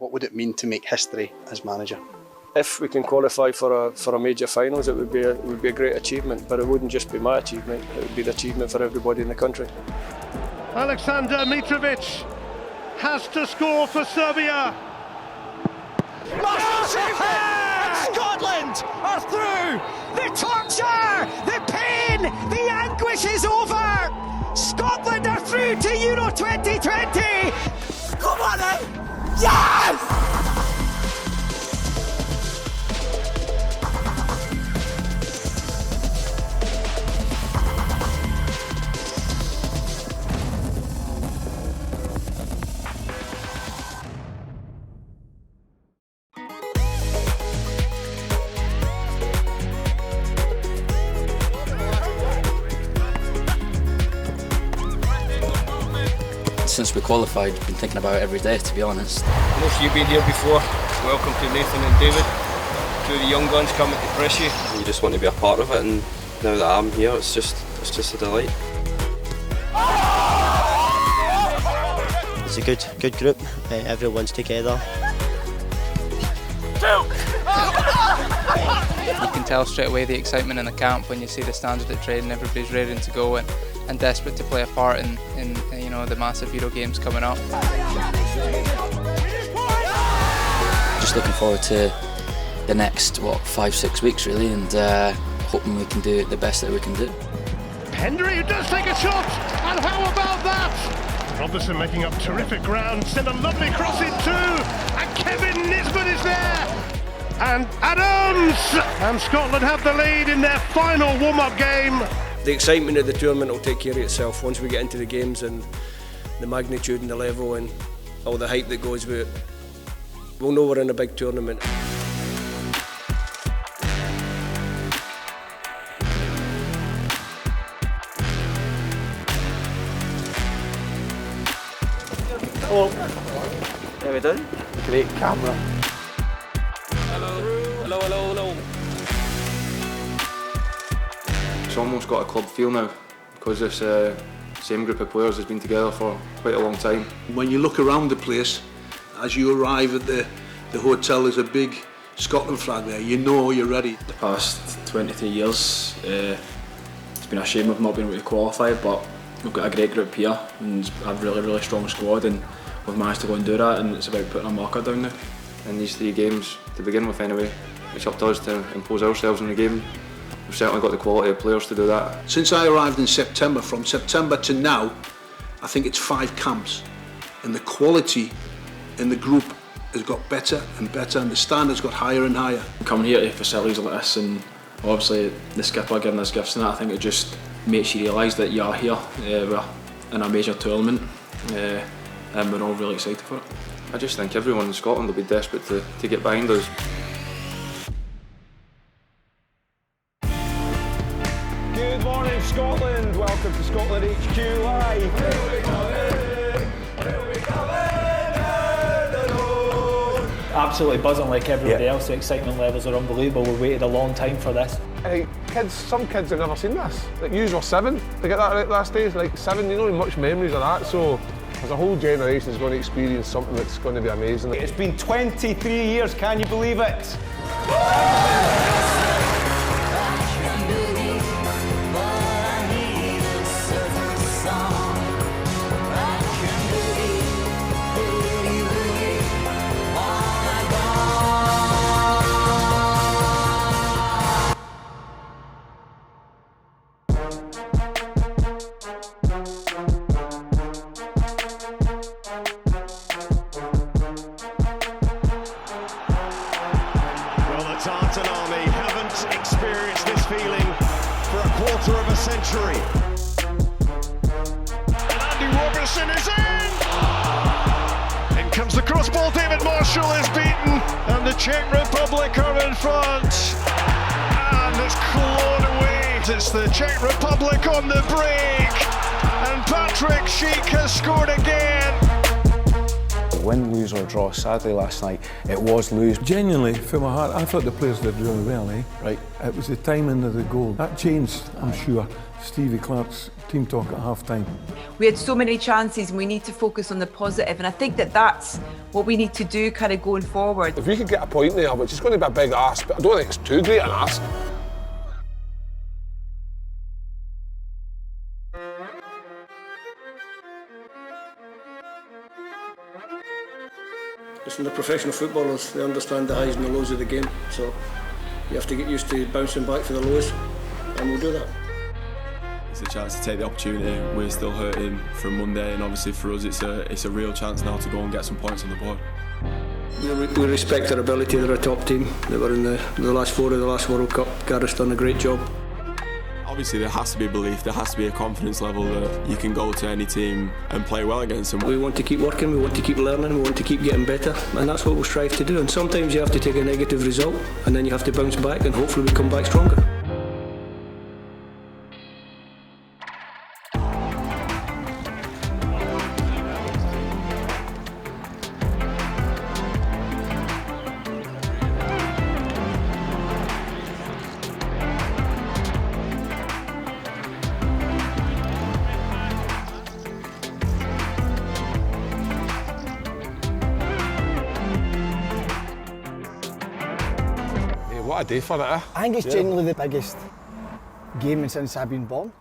What would it mean to make history as manager? If we can qualify for a major finals, it would be a great achievement. But it wouldn't just be my achievement; it would be the achievement for everybody in the country. Aleksandar Mitrovic has to score for Serbia. Scotland are through. The torture, the pain, the anguish is over. Scotland are through to Euro 2020. Come on then. Yes! Since we qualified, I've been thinking about it every day, to be honest. Most of you been here before. Welcome to Nathan and David. Two of the young guns coming to press you. You just want to be a part of it, and now that I'm here, it's just a delight. It's a good group. Everyone's together. You can tell straight away the excitement in the camp when you see the standard at training. Everybody's ready to go and desperate to play a part in you know, the massive Euro games coming up. Just looking forward to the next 5-6 weeks really, and hoping we can do the best that we can do. Hendry, who does take a shot, and how about that? Robertson making up terrific ground, sent a lovely cross in too, and Kevin Nisbet is there, and Adams, and Scotland have the lead in their final warm-up game. The excitement of the tournament will take care of itself once we get into the games, and the magnitude and the level and all the hype that goes with it. We'll know we're in a big tournament. Hello. How we doing? Great camera. Hello. It's almost got a club feel now, because this same group of players has been together for quite a long time. When you look around the place, as you arrive at the hotel, there's a big Scotland flag there. You know you're ready. The past 23 years, it's been a shame we've not been able to qualify, but we've got a great group here and a really strong squad, and we've managed to go and do that, and it's about putting a marker down now. In these 3 games, to begin with anyway, it's up to us to impose ourselves in the game. We've certainly got the quality of players to do that. Since I arrived in September, from September to now, I think it's 5 camps, and the quality in the group has got better and better, and the standards got higher and higher. Coming here to facilities like this, and obviously the skipper giving us gifts and that, I think it just makes you realise that you are here we're in a major tournament, and we're all really excited for it. I just think everyone in Scotland will be desperate to get behind us. Good morning, Scotland. Welcome to Scotland HQ Live. Absolutely buzzing like everybody else. The excitement levels are unbelievable. We waited a long time for this. Hey, some kids have never seen this. Like, you were 7 to get that right last day. Like 7, you don't have much memories of that. So there's a whole generation is going to experience something that's going to be amazing. It's been 23 years. Can you believe it? Tartan Army haven't experienced this feeling for a quarter of a century. And Andy Robertson is in! In comes the cross ball, David Marshall is beaten, and the Czech Republic are in front. And it's clawed away. It's the Czech Republic on the break, and Patrick Schick has scored again. Win, lose or draw. Sadly last night it was lose. Genuinely, from my heart, I thought the players did really well, eh? Right. It was the timing of the goal. That changed, I'm sure, Stevie Clarke's team talk at half-time. We had so many chances and we need to focus on the positive, and I think that that's what we need to do kind of going forward. If we could get a point there, which is going to be a big ask, but I don't think it's too great an ask. Listen, the professional footballers, they understand the highs and the lows of the game, so you have to get used to bouncing back for the lows, and we'll do that. It's a chance to take the opportunity. We're still hurting from Monday, and obviously for us it's a real chance now to go and get some points on the board. We respect their ability. They're a top team. They were in the last 4 of the last World Cup. Gareth's done a great job. Obviously there has to be belief, there has to be a confidence level that you can go to any team and play well against them. We want to keep working, we want to keep learning, we want to keep getting better, and that's what we'll strive to do. And sometimes you have to take a negative result and then you have to bounce back, and hopefully we come back stronger. What a day for it, eh? I think it's genuinely the biggest game since I've been born.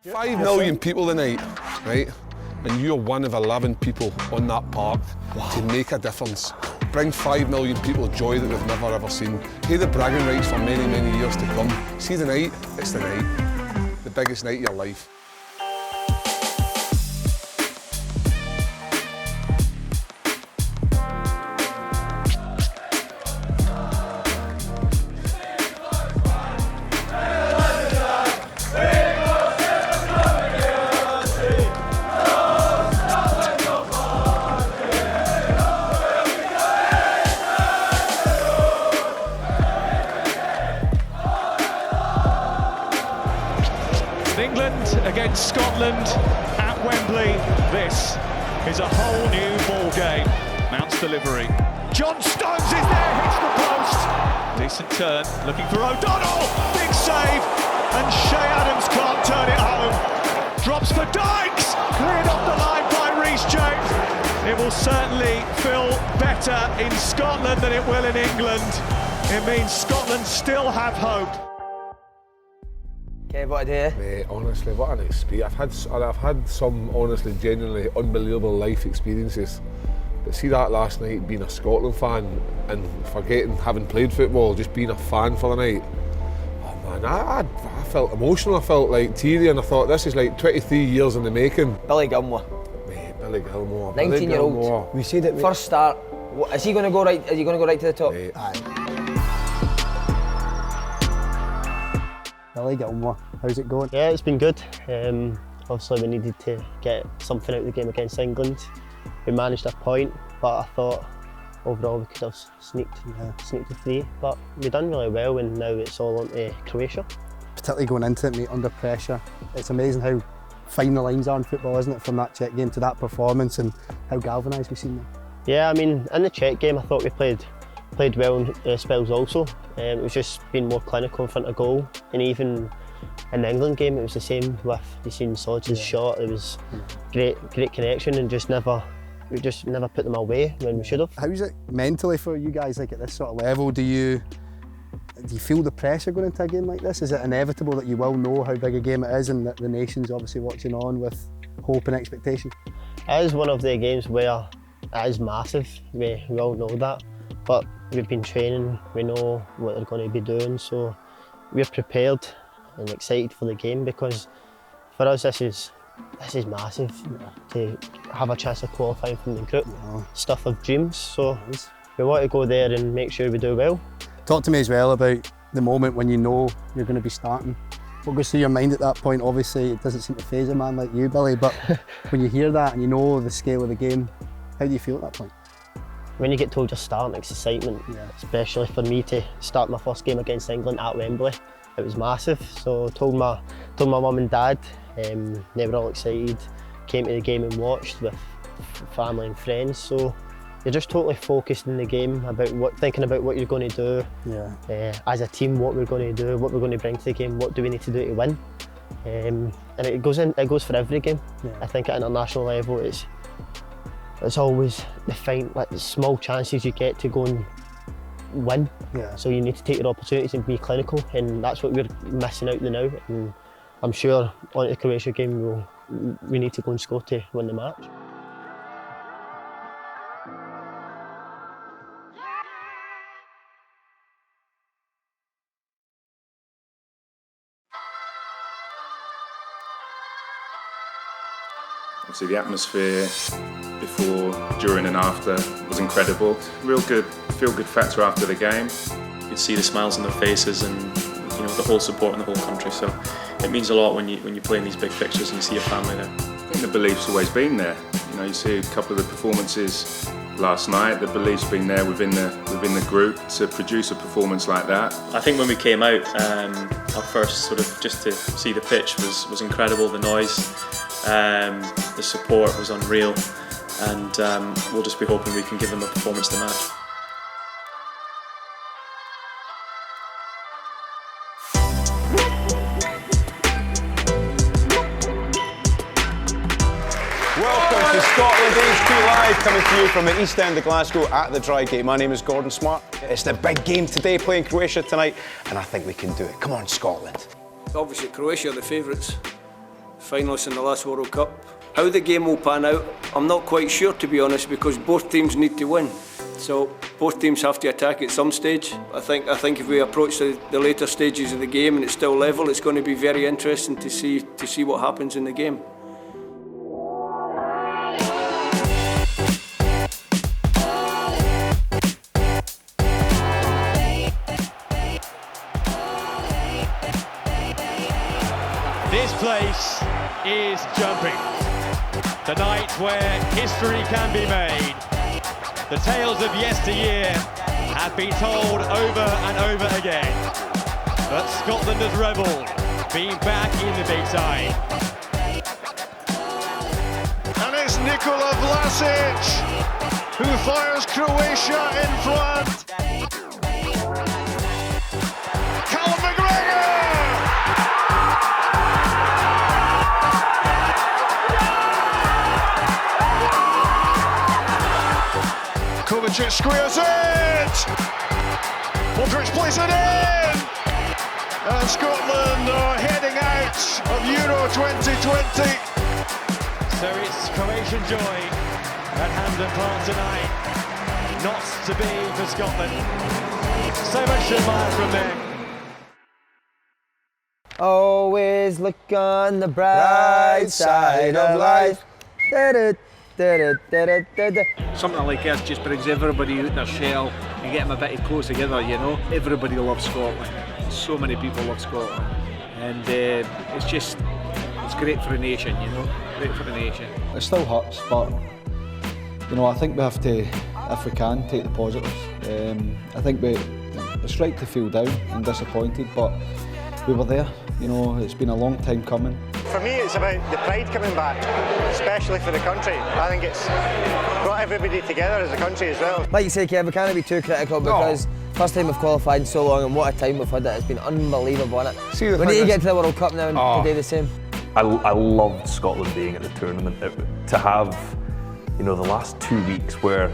$5 million people tonight, right? And you're one of 11 people on that park to make a difference. Bring 5 million people joy that they've never ever seen. Pay the bragging rights for many, many years to come. See the night, it's the night. The biggest night of your life. England against Scotland at Wembley. This is a whole new ball game. Mount's delivery. John Stones is there, hits the post. Decent turn, looking for O'Donnell. Big save, and Shea Adams can't turn it home. Drops for Dykes, cleared off the line by Reece James. It will certainly feel better in Scotland than it will in England. It means Scotland still have hope. Okay, what a day. Mate, honestly, what an experience. I've had some, honestly, genuinely unbelievable life experiences. But see that last night, being a Scotland fan and forgetting, having played football, just being a fan for the night. Oh man, I felt emotional, I felt like teary, and I thought this is like 23 years in the making. Billy Gilmore. Mate, Billy Gilmore. 19-year-old. We said it. First start. Is he going to go right? Is he going to go right to the top? Mate. Aye. Billy Gilmore, how's it going? Yeah, it's been good. Obviously we needed to get something out of the game against England. We managed a point, but I thought overall we could have sneaked a 3, but we've done really well, and now it's all on to Croatia. Particularly going into it, mate, under pressure. It's amazing how fine the lines are in football, isn't it, from that Czech game to that performance, and how galvanised we've seen them. Yeah, I mean, in the Czech game I thought we played well in spells also. It was just being more clinical in front of goal, and even in the England game it was the same with you seen Soj's shot. It was great connection, and we just never put them away when we should have. How's it mentally for you guys, like at this sort of level? Do you feel the pressure going into a game like this? Is it inevitable that you will know how big a game it is, and that the nation's obviously watching on with hope and expectation? It is one of the games where it is massive. We all know that, but we've been training, we know what they're going to be doing, so we're prepared and excited for the game, because for us this is massive. To have a chance of qualifying from the group. Stuff of dreams, so we want to go there and make sure we do well. Talk to me as well about the moment when you know you're going to be starting. What goes through your mind at that point? Obviously it doesn't seem to faze a man like you, Billy, but when you hear that and you know the scale of the game, how do you feel at that point? When you get told you're starting, it's excitement, especially for me to start my first game against England at Wembley. It was massive, so I told my mum and dad. They were all excited, came to the game and watched with family and friends, so you're just totally focused in the game, thinking about what you're going to do. As a team, what we're going to do, what we're going to bring to the game, what do we need to do to win. And it goes for every game. I think at international level, it's always the small chances you get to go and win. So you need to take your opportunities and be clinical, and that's what we're missing out now. And I'm sure on the Croatia game we need to go and score to win the match. Obviously the atmosphere before, during and after was incredible. Real good feel-good factor after the game. You could see the smiles on their faces and the whole support in the whole country. So it means a lot when you play in these big fixtures and you see your family there. I think the belief's always been there. You see a couple of the performances last night. The belief's been there within the group to produce a performance like that. I think when we came out, our first just to see the pitch was incredible. The noise, the support was unreal, and we'll just be hoping we can give them a performance to match. Welcome to Scotland HQ Live, coming to you from the East End of Glasgow at the Drygate. My name is Gordon Smart. It's the big game today, playing Croatia tonight, and I think we can do it. Come on, Scotland. Obviously Croatia are the favourites, finalists in the last World Cup. How the game will pan out, I'm not quite sure, to be honest, because both teams need to win. So both teams have to attack at some stage. I think if we approach the later stages of the game and it's still level, it's going to be very interesting to see what happens in the game. This place is jumping. The night where history can be made. The tales of yesteryear have been told over and over again. But Scotland has revelled, being back in the big time. And it's Nikola Vlasic who fires Croatia in front. Callum McGregor! Kovacic squares it! Modric plays it in! And Scotland are heading out of Euro 2020. So it's Croatian joy at Hampden Park tonight. Not to be for Scotland. So much to admire from them. Always look on the bright side of life. Something like this just brings everybody out their shell and get them a bit close together, Everybody loves Scotland. So many people love Scotland. And it's great for the nation, Great for the nation. It still hurts, but, I think we have to, if we can, take the positives. I think it's right to feel down and disappointed, but we were there. It's been a long time coming. For me, it's about the pride coming back, especially for the country. I think it's brought everybody together as a country as well. Like you say, Kev, we can't be too critical because first time we've qualified in so long, and what a time we've had. It's been unbelievable, isn't it? We need to get to the World Cup now and do the same. I loved Scotland being at the tournament. To have, the last 2 weeks where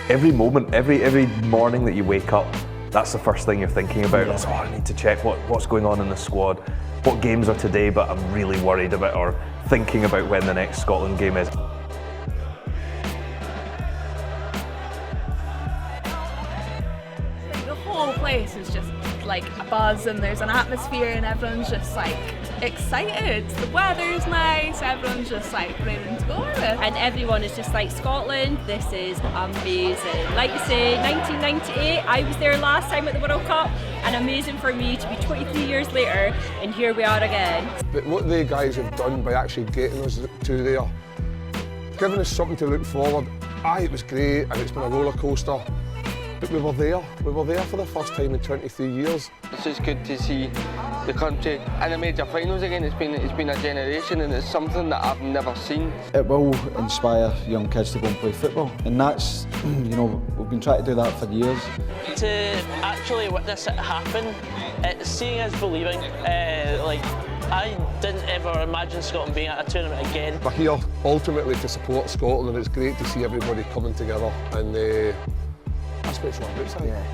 every moment, every morning that you wake up, that's the first thing you're thinking about. It's, I need to check what's going on in the squad. What games are today, but I'm really worried about or thinking about when the next Scotland game is. The whole place is just like a buzz, and there's an atmosphere, and everyone's just like excited. The weather's nice, everyone's just like raring to go with it. And everyone is just like, Scotland, this is amazing. Like you say, 1998, I was there last time at the World Cup, and amazing for me to be 23 years later, and here we are again. But what the guys have done by actually getting us to there, giving us something to look forward. It was great, and it's been a roller coaster. But we were there for the first time in 23 years. It's just good to see the country in the major finals again. It's been a generation, and it's something that I've never seen. It will inspire young kids to go and play football, and that's, you know, we've been trying to do that for years. To actually witness it happen, seeing is believing. I didn't ever imagine Scotland being at a tournament again. We're here ultimately to support Scotland, and it's great to see everybody coming together, and that's what it's all about, isn't it?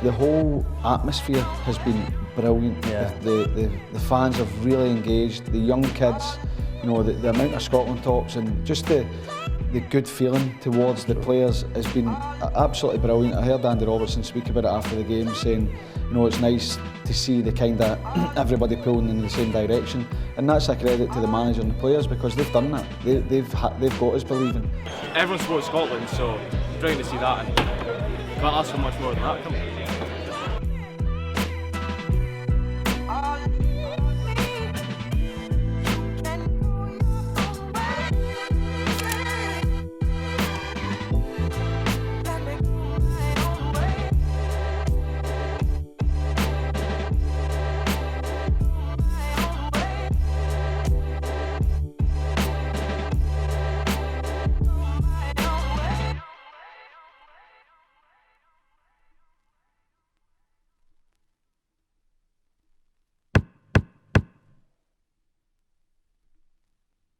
The whole atmosphere has been brilliant. The fans have really engaged, the young kids, you know, the amount of Scotland talks, and just the good feeling towards the players has been absolutely brilliant. I heard Andy Robertson speak about it after the game, saying, you know, it's nice to see the kind of everybody pulling in the same direction, and that's a credit to the manager and the players, because they've done that. They've got us believing. Everyone supports Scotland, so brilliant to see that. And can't ask for much more than that.